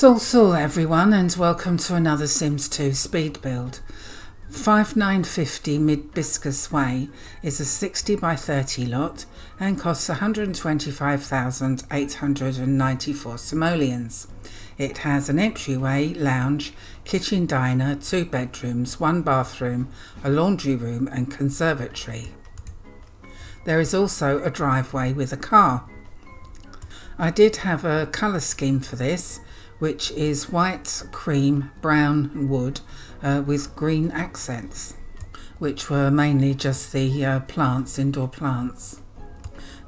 Sul everyone, and welcome to another Sims 2 speed build. 5950 Midbiscus Way is a 60 by 30 lot and costs 125,894 simoleons. It has an entryway, lounge, kitchen diner, 2 bedrooms, 1 bathroom, a laundry room and conservatory. There is also a driveway with a car. I did have a colour scheme for this, which is white, cream, brown wood with green accents, which were mainly just the plants, indoor plants.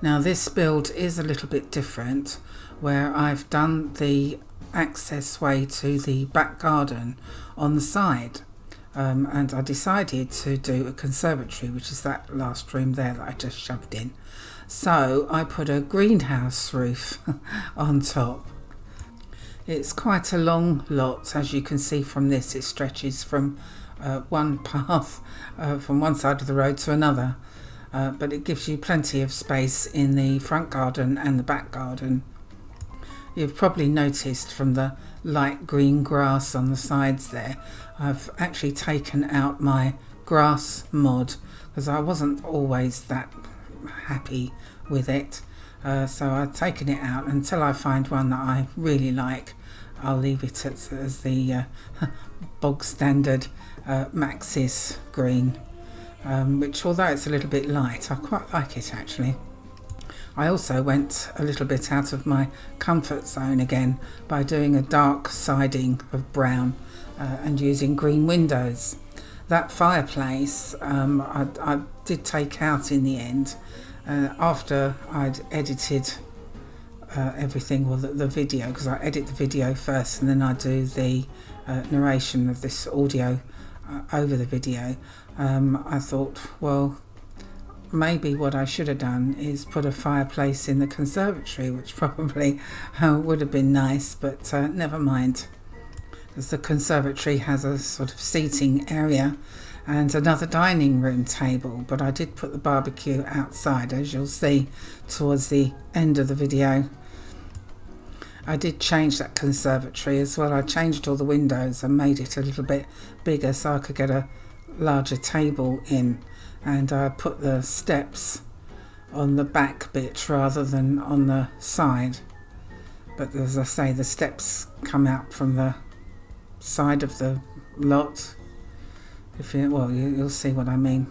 Now this build is a little bit different, where I've done the access way to the back garden on the side, and I decided to do a conservatory, which is that last room there that I just shoved in. So I put a greenhouse roof on top. It's quite a long lot, as you can see from this. It stretches from one path from one side of the road to another, but it gives you plenty of space in the front garden and the back garden. You've probably noticed from the light green grass on the sides there, I've actually taken out my grass mod because I wasn't always that happy with it. So I've taken it out until I find one that I really like. I'll leave it as the bog standard Maxis green, which, although it's a little bit light, I quite like it actually. I also went a little bit out of my comfort zone again by doing a dark siding of brown and using green windows. That fireplace I did take out in the end after I'd edited everything, well, the video, because I edit the video first and then I do the narration of this audio over the video. I thought, well, maybe what I should have done is put a fireplace in the conservatory, which probably would have been nice, but never mind, because the conservatory has a sort of seating area and another dining room table, but I did put the barbecue outside, as you'll see towards the end of the video. I did change that conservatory as well. I changed all the windows and made it a little bit bigger so I could get a larger table in, and I put the steps on the back bit rather than on the side. But as I say, the steps come out from the side of the lot. You'll see what I mean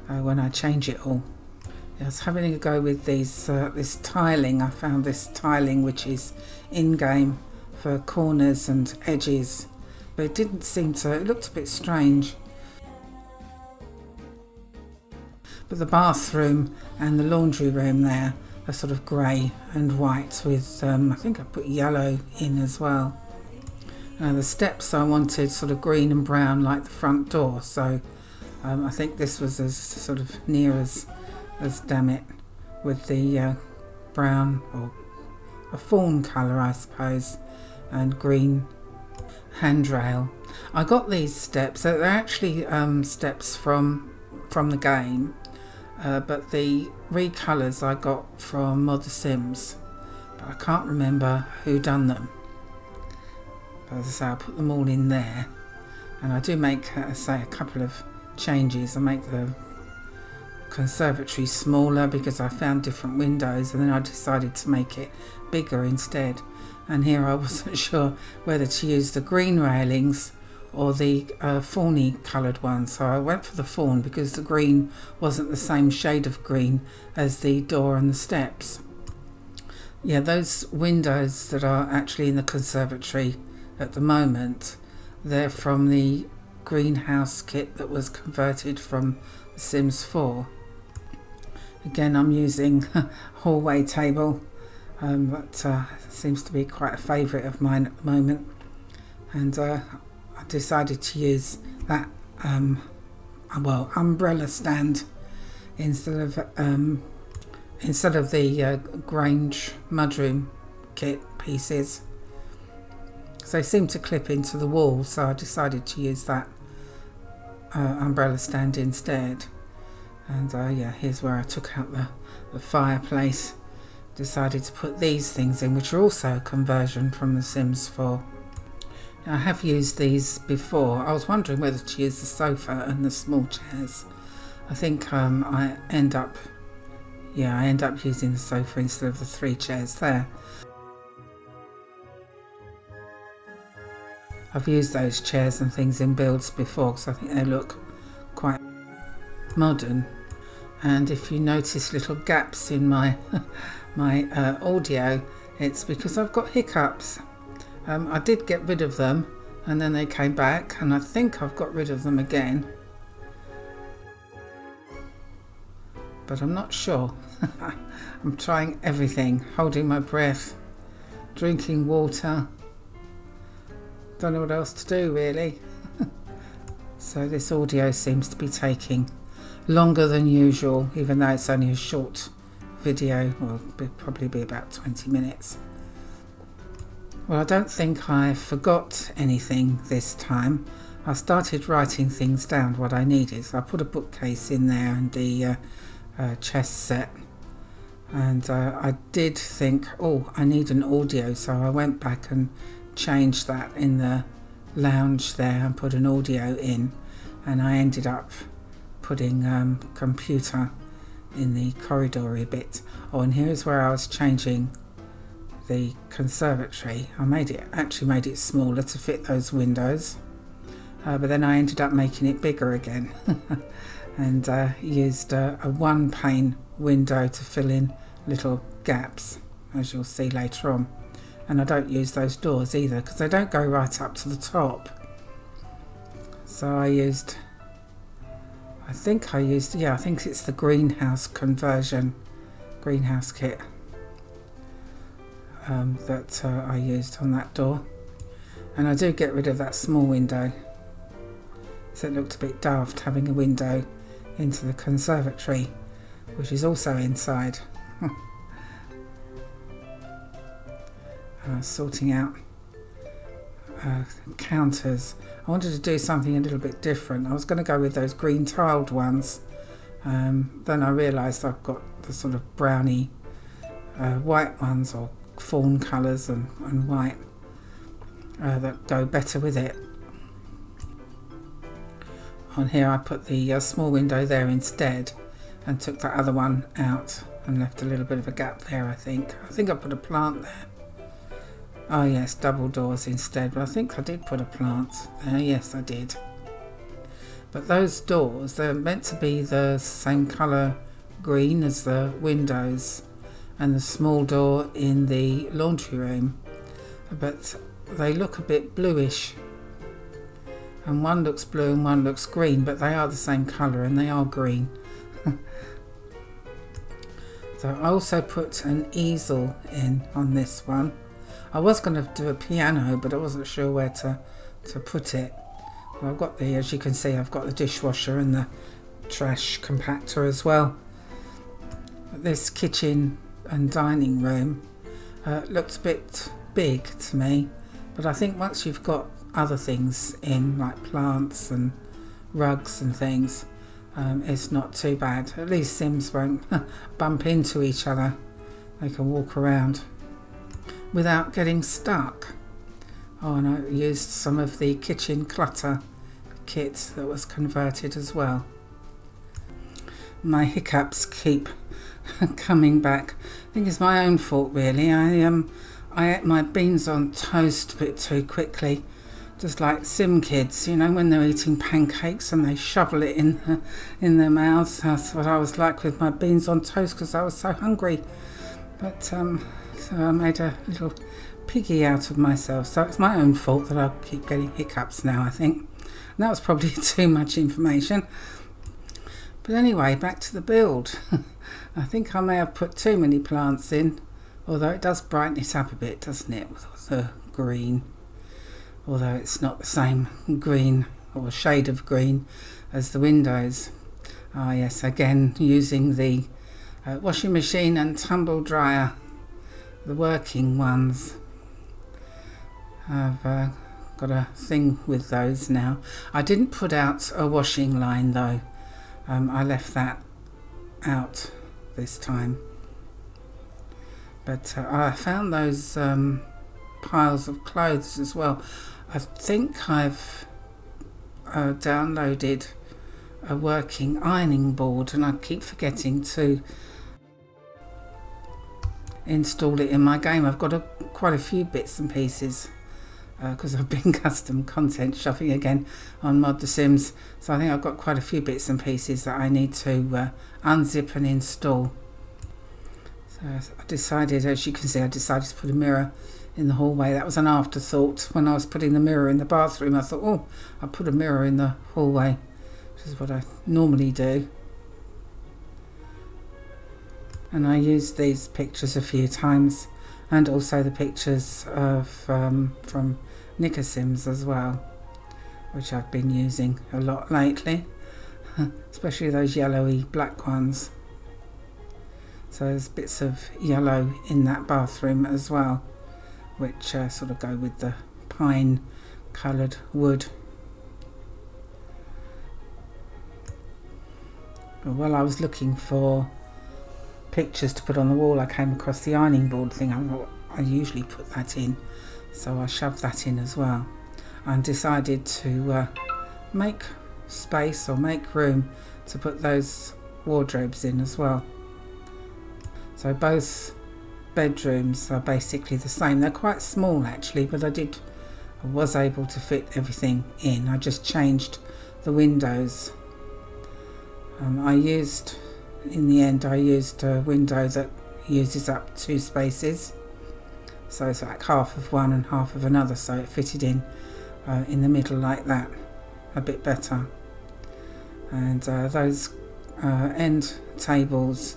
when I change it all. I was having a go with these this tiling. I found this tiling which is in-game for corners and edges, but it didn't seem to, it looked a bit strange. But the bathroom and the laundry room there are sort of grey and white with, I think I put yellow in as well. The steps I wanted sort of green and brown like the front door, so I think this was as sort of near as damn it, with the brown, or a fawn colour I suppose, and green handrail. I got these steps, they're actually steps from the game, but the recolours I got from Mod The Sims, but I can't remember who done them. As I say, I put them all in there, and I do make, say, a couple of changes. I make the conservatory smaller because I found different windows, and then I decided to make it bigger instead. And here I wasn't sure whether to use the green railings or the fawny coloured one, so I went for the fawn because the green wasn't the same shade of green as the door and the steps. Yeah, those windows that are actually in the conservatory at the moment, they're from the greenhouse kit that was converted from The Sims 4. Again, I'm using a hallway table, but seems to be quite a favourite of mine at the moment, and I decided to use that umbrella stand instead of the Grange mudroom kit pieces. So they seem to clip into the wall, so I decided to use that umbrella stand instead. And yeah, here's where I took out the fireplace, decided to put these things in, which are also a conversion from The Sims 4. I have used these before. I was wondering whether to use the sofa and the small chairs. I think I end up using the sofa instead of the 3 chairs there. I've used those chairs and things in builds before because I think they look quite modern. And if you notice little gaps in my audio, it's because I've got hiccups. I did get rid of them and then they came back, and I think I've got rid of them again, but I'm not sure. I'm trying everything, holding my breath, drinking water, don't know what else to do really. So this audio seems to be taking longer than usual, even though it's only a short video. Well, it'll probably be about 20 minutes. Well, I don't think I forgot anything this time. I started writing things down, what I needed. So I put a bookcase in there and the chest set. And I did think, oh, I need an audio. So I went back and changed that in the lounge there and put an audio in. And I ended up putting computer in the corridor bit. Oh, and here's where I was changing the conservatory. I actually made it smaller to fit those windows, but then I ended up making it bigger again and used a 1-pane window to fill in little gaps, as you'll see later on. And I don't use those doors either because they don't go right up to the top. So I think it's the greenhouse conversion, greenhouse kit that I used on that door. And I do get rid of that small window, so it looked a bit daft having a window into the conservatory, which is also inside. Sorting out counters. I wanted to do something a little bit different. I was going to go with those green tiled ones. Then I realised I've got the sort of browny white ones, or fawn colours and white that go better with it. On here I put the small window there instead and took that other one out and left a little bit of a gap there. I think I put a plant there. Oh yes, double doors instead, but I think I did put a plant there. Yes, I did. But those doors, they're meant to be the same colour green as the windows and the small door in the laundry room, but they look a bit bluish, and one looks blue and one looks green, but they are the same colour and they are green. So I also put an easel in on this one. I was going to do a piano, but I wasn't sure where to put it. Well, I've got as you can see, I've got the dishwasher and the trash compactor as well. But this kitchen and dining room looks a bit big to me, but I think once you've got other things in, like plants and rugs and things, it's not too bad. At least Sims won't bump into each other. They can walk around without getting stuck. Oh, and I used some of the kitchen clutter kit that was converted as well. My hiccups keep coming back. I think it's my own fault really. I ate my beans on toast a bit too quickly, just like Sim kids, you know, when they're eating pancakes and they shovel it in their mouths. That's what I was like with my beans on toast because I was so hungry. But so I made a little piggy out of myself. So it's my own fault that I keep getting hiccups now, I think. And that was probably too much information. But anyway, back to the build. I think I may have put too many plants in, although it does brighten it up a bit, doesn't it, with the green. Although it's not the same green or shade of green as the windows. Ah yes, again using the washing machine and tumble dryer, the working ones. I've got a thing with those now. I didn't put out a washing line though. I left that out this time. But I found those piles of clothes as well. I think I've downloaded a working ironing board, and I keep forgetting to install it in my game. I've got quite a few bits and pieces because I've been custom content shopping again on Mod The Sims, so I think I've got quite a few bits and pieces that I need to unzip and install. So I decided, as you can see, I decided to put a mirror in the hallway. That was an afterthought. When I was putting the mirror in the bathroom, I thought, oh, I'll put a mirror in the hallway, which is what I normally do. And I used these pictures a few times, and also the pictures of from Sims as well, which I've been using a lot lately, especially those yellowy black ones. So there's bits of yellow in that bathroom as well, which sort of go with the pine coloured wood. But while I was looking for pictures to put on the wall, I came across the ironing board thing. I thought I usually put that in, so I shoved that in as well, and decided to make space or make room to put those wardrobes in as well. So both bedrooms are basically the same. They're quite small actually, but I was able to fit everything in. I just changed the windows. In the end I used a window that uses up 2 spaces, so it's like half of one and half of another, so it fitted in the middle like that a bit better. And those end tables,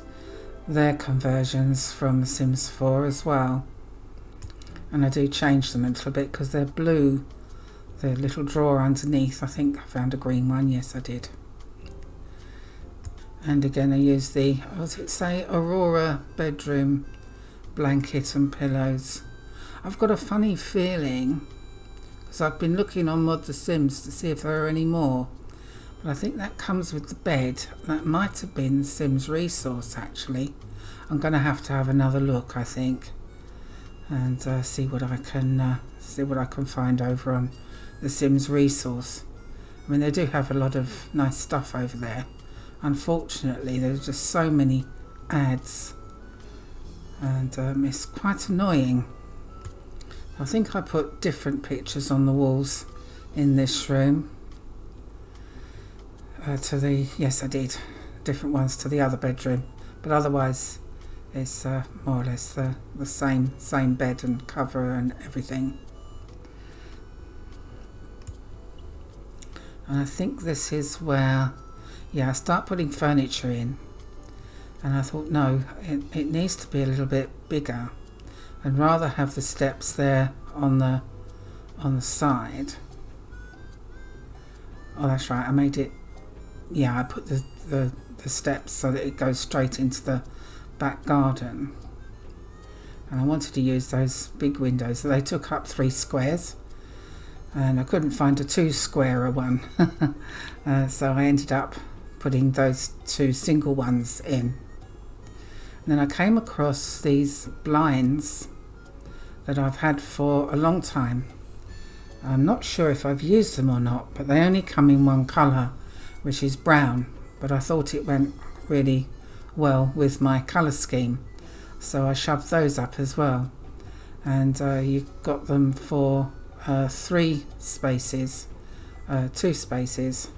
they're conversions from The Sims 4 as well, and I do change them a little bit because they're blue. The little drawer underneath, I think I found a green one. Yes, I did. And again I use the, what does it say, Aurora bedroom blanket and pillows. I've got a funny feeling, because I've been looking on Mod The Sims to see if there are any more, but I think that comes with the bed. That might have been Sims Resource actually. I'm going to have another look, I think, and see what I can find over on the Sims Resource. I mean, they do have a lot of nice stuff over there. Unfortunately, there's just so many ads, and it's quite annoying. I think I put different pictures on the walls in this room. Yes, I did. Different ones to the other bedroom, but otherwise it's more or less the same bed and cover and everything. And I think this is where, I start putting furniture in, and I thought, no, it needs to be a little bit bigger, and rather have the steps there on the side. Oh, that's right, I made it, I put the steps so that it goes straight into the back garden, and I wanted to use those big windows. So they took up 3 squares, and I couldn't find a 2-squarer one, so I ended up putting those 2 single ones in. And then I came across these blinds that I've had for a long time. I'm not sure if I've used them or not, but they only come in one colour, which is brown, but I thought it went really well with my colour scheme, so I shoved those up as well. And you got them for 3 spaces, 2 spaces,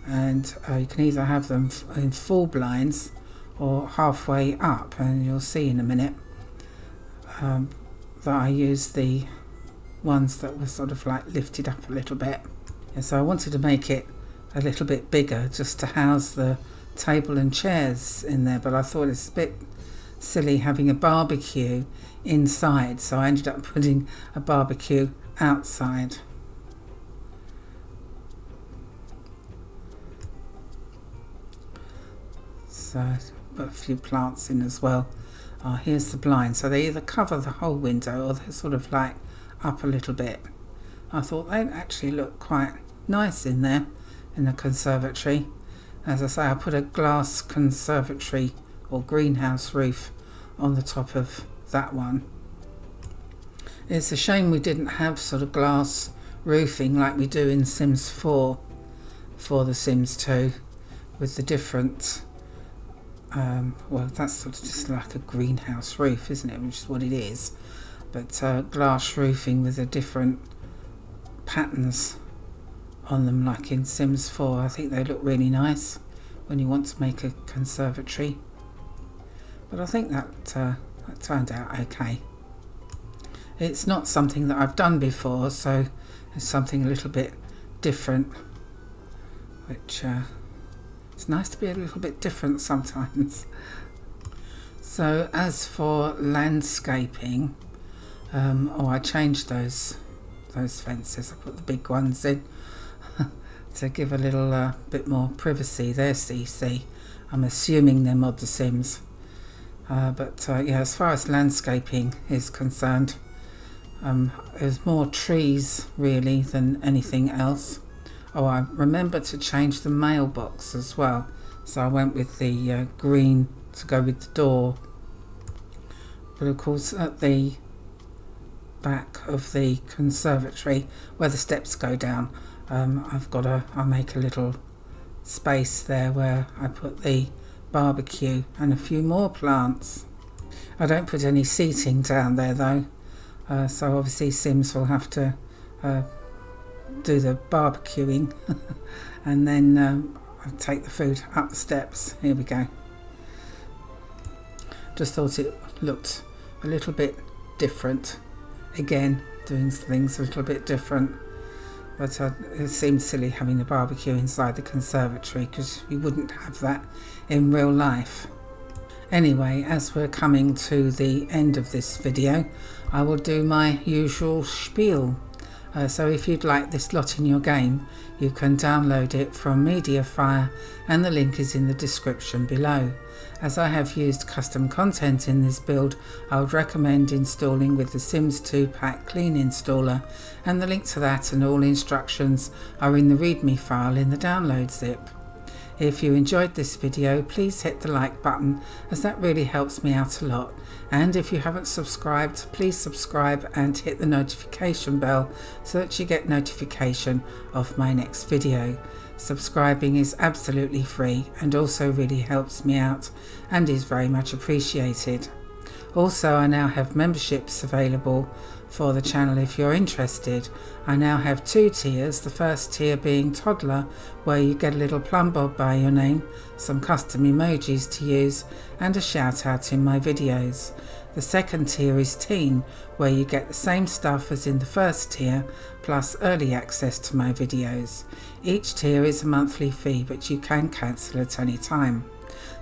and you can either have them in full blinds or halfway up, and you'll see in a minute that I used the ones that were sort of like lifted up a little bit. And so I wanted to make it a little bit bigger just to house the table and chairs in there, but I thought it's a bit silly having a barbecue inside, so I ended up putting a barbecue outside. So put a few plants in as well. Here's the blind, so they either cover the whole window or they're sort of like up a little bit. I thought they actually look quite nice in there in the conservatory. As I say, I put a glass conservatory or greenhouse roof on the top of that one. It's a shame we didn't have sort of glass roofing like we do in Sims 4 for the Sims 2 with the different well, that's sort of just like a greenhouse roof, isn't it, which is what it is, but glass roofing with the different patterns on them like in Sims 4. I think they look really nice when you want to make a conservatory, but I think that turned out okay. It's not something that I've done before, so it's something a little bit different, which it's nice to be a little bit different sometimes. So as for landscaping, I changed those fences. I put the big ones in to give a little bit more privacy. They're CC. I'm assuming they're Mod The Sims. But yeah, as far as landscaping is concerned, there's more trees really than anything else. Oh, I remember to change the mailbox as well, so I went with the green to go with the door. But of course at the back of the conservatory where the steps go down, I'll make a little space there where I put the barbecue and a few more plants. I don't put any seating down there though, so obviously Sims will have to do the barbecuing and then I'll take the food up the steps. Here we go. Just thought it looked a little bit different, again doing things a little bit different, but it seems silly having the barbecue inside the conservatory because you wouldn't have that in real life. Anyway, as we're coming to the end of this video, I will do my usual spiel. So if you'd like this lot in your game, you can download it from Mediafire and the link is in the description below. As I have used custom content in this build, I would recommend installing with the Sims 2 Pack Clean installer, and the link to that and all instructions are in the README file in the download zip. If you enjoyed this video, please hit the like button as that really helps me out a lot, and if you haven't subscribed, please subscribe and hit the notification bell so that you get notification of my next video. Subscribing is absolutely free and also really helps me out and is very much appreciated. Also, I now have memberships available for the channel if you're interested. I now have 2 tiers, the first tier being Toddler, where you get a little plum bob by your name, some custom emojis to use and a shout out in my videos. The second tier is Teen, where you get the same stuff as in the first tier, plus early access to my videos. Each tier is a monthly fee, but you can cancel at any time.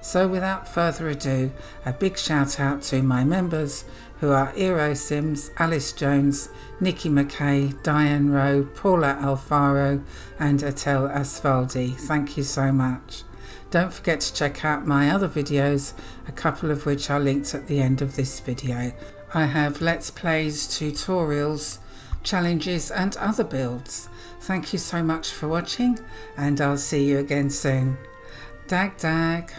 So without further ado, a big shout out to my members who are Eero Sims, Alice Jones, Nikki McKay, Diane Rowe, Paula Alfaro and Atel Asfaldi. Thank you so much. Don't forget to check out my other videos, a couple of which are linked at the end of this video. I have Let's Plays, tutorials, challenges and other builds. Thank you so much for watching and I'll see you again soon. Dag dag.